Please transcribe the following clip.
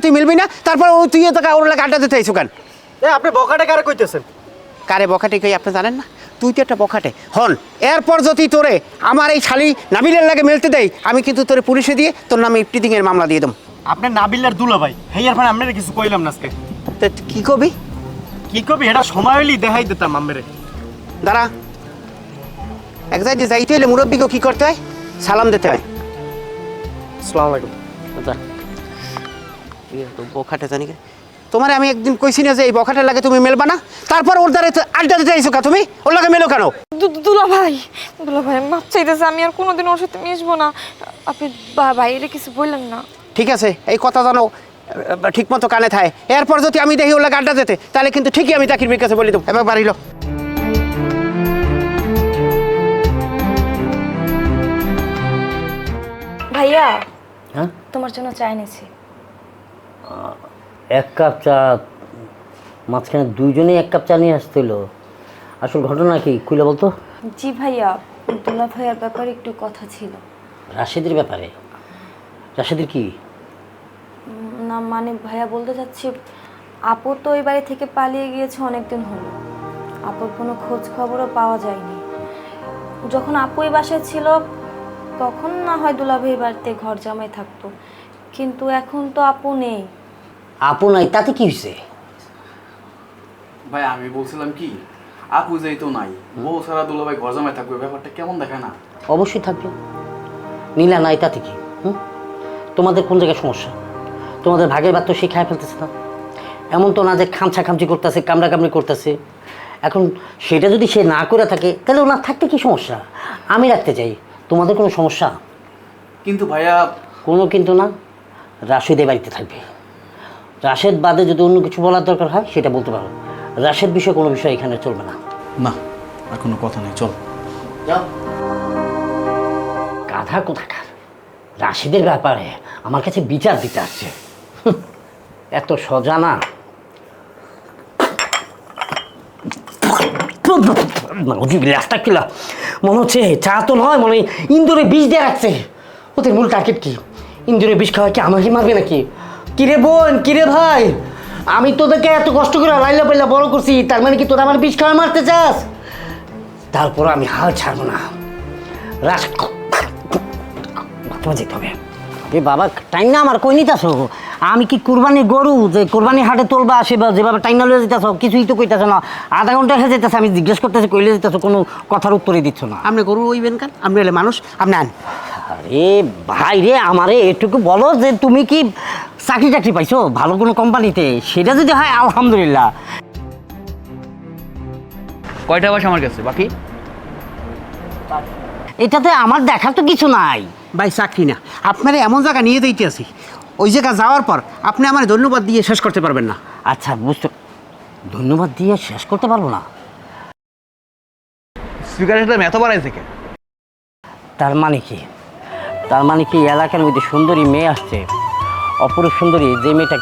তুই মিলবি না, তারপর তুই তোকে ওর লাগে আড্ডা দিতে আইসো কেন? আপনি বকাটে কারে কইতেছেন? কারে বখাটে কই আপনি জানেন না? তুই তো একটা বখাটে হন। এরপর যদি তোরে আমার এই শালি নাবিলের লাগে মিলতে দেয়, আমি কিন্তু তোরে পুলিশে দিয়ে তোর নামে ইফটিজিংয়ের মামলা দিয়ে দেবো। আপনি নাবিলের দুলা ভাই, হেয়ার ফান আপনারা কিছু কইলাম না আজকে। তো কি কবি? কি কবি এটা সময় হইলি দেখাই দিতাম আমেরে। দাঁড়া, এক জায়গায় যাইতে হলে মুরব্বীকে কি করতে হয়? সালাম দিতে হয়। আসসালামু আলাইকুম। বখাটে জানি তোমার আমি একদিন কইছি না যে এই বখাটের লাগে তুমি মেলবা না, তারপর ওর দ্বারা আড্ডা দিতে আইসো কা? তুমি ওর লাগে মেলো কেন? দুলা ভাই আমি মাপ চাইতেছি, আমি আর কোনোদিন ওর সাথে মিশবো না। আপনি বাইরে কিছু বললেন না। ঠিক আছে, এই কথা জানো ঠিক মতো কানে থায়। এরপর যদি আমি দেখি ওর লাগে আড্ডা দিতে, তাহলে কিন্তু ঠিকই আমি তাকির কাছে বলি দেবো। এবার বাড়িল ভাইয়া, হ্যাঁ, তোমার জন্য চা এনেছি। এক কাপ চা? মাঝখানে দুইজনেই এক কাপ চা নিয়ে আসছিল। আসল ঘটনা কি খুলে বলতো? জি ভাইয়া, দুলা ভাইয়ার ব্যাপারে একটু কথা ছিল। রাশেদের ব্যাপারে? রাশেদের কি? না মানে ভাইয়া বলতে চাচ্ছি, আপু তো ওই বাড়ি থেকে পালিয়ে গিয়েছে অনেকদিন হলো। আপুর কোনো খোঁজ খবরও পাওয়া যায়নি। যখন আপু এই বাসায় ছিল তখন না হয় দুলা ভাই বাড়িতে ঘর জামাই থাকতো, কিন্তু এখন তো আপু নেই। আপু নাই তাতে কি হয়েছে? ভাই আমি বলছিলাম কি, আপু যেই তো নাই, বউ সারা দুলাভাই ঘর জামাই থাকবে, ব্যাপারটা কেমন দেখায় না? অবশ্যই থাকবে। নীলা নাই তাতে কি? তোমাদের কোন জায়গায় সমস্যা? তোমাদের ভাগের ভাত তো সে খায় ফেলতেছে না। এমন তো না যে খামছা খামচি করতেছে, কামড়া কামড়ি করতেছে। এখন সেটা যদি সে না করে থাকে তাহলে ওনার থাকতে কি সমস্যা? আমি রাখতে চাই। তোমাদের কোনো সমস্যা? কিন্তু ভাইয়া, কোনো কিন্তু না। রাশেদ এ বাড়িতে থাকবে। রাশেদ বাদে যদি অন্য কিছু বলার দরকার হয় সেটা বলতে পারো। রাশেদ বিষয়ে কোনো বিষয় এখানে চলবে না। না আর কোনো কথা নেই, চল যাও। গাধা কোথাকার রাশেদের ব্যাপারে আমার কাছে বিচার দিতে আসছে। এত সোজা না। মনে হচ্ছে চা তো নয়, মনে ইন্দুরে বিষ দিয়ে রাখছে। ওদের মূল টার্গেট কি? ইন্দুরে বিষ খাওয়া কি আমাকে মারবে নাকি? কিরে বোন, কিরে ভাই, আমি তোদেরকে এত কষ্ট করে লাইলা পাইলা বড় করছি, তার মানে কি তোরা আমার বিষ খাওয়া মারতে চাস? তারপর আমি হাল ছাড়বো না। রাস যেতে হবে। এ বাবা, টাইম না আমার কই নিতেছ? আমি কি কুরবানি গরু যে কোরবানি হাটে তোলবা আসে বা যেভাবে টাইম না লয়ে যেতেছ? কিছুই তো কইতেছ না। আধা ঘন্টা হয়ে যেতেছে, আমি জিজ্ঞেস করতেছি কইলে যেতেছ, কোনো কথার উত্তরই দিচ্ছ না। আপনি গরু ওইবেন কেন? আপনি হলে মানুষ, আপনি আন। আরে ভাই রে, আমারে এটুকু বলো যে তুমি কি চাকরি টাকরি পাইছো ভালো কোনো কোম্পানিতে? সেটা যদি হয় আলহামদুলিল্লাহ। কয়টা বাস আমার কাছে বাকি? এটাতে আমার দেখার তো কিছু নাই ভাই চাকরি না, আপনারা এমন জায়গা নিয়ে দিতে আছি, ওই জায়গা যাওয়ার পর আপনি আমার ধন্যবাদ দিয়ে শেষ করতে পারবেন না। আচ্ছা বুঝতে, ধন্যবাদ দিয়ে শেষ করতে পারবো না? স্পিকারের সাথে এত বাড়াইছে কে? তার মানে কি? তার মানে কি এলাকার মধ্যে সুন্দরী মেয়ে আসছে, অপরূপ সুন্দরী, যে মেয়েটাকে